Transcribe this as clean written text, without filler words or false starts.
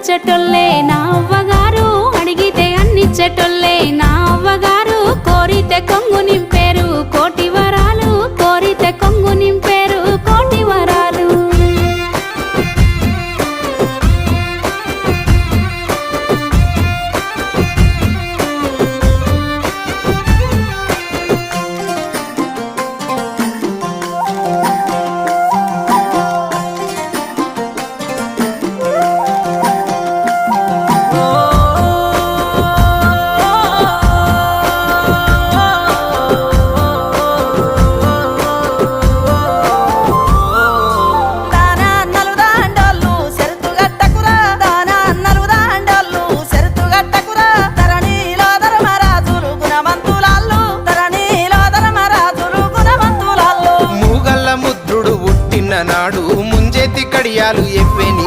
అన్నిచ్చేటోళ్ళే నా అవ్వగారు, అడిగితే అన్నిచ్చేటోళ్ళే నా అవ్వగారు. కోరితే కొంగు నింపేరు కోటి వరాలు, కోరితే కొంగు నింపేరు కోటి వరాలు. నాడు ముంజేతి కడియాలు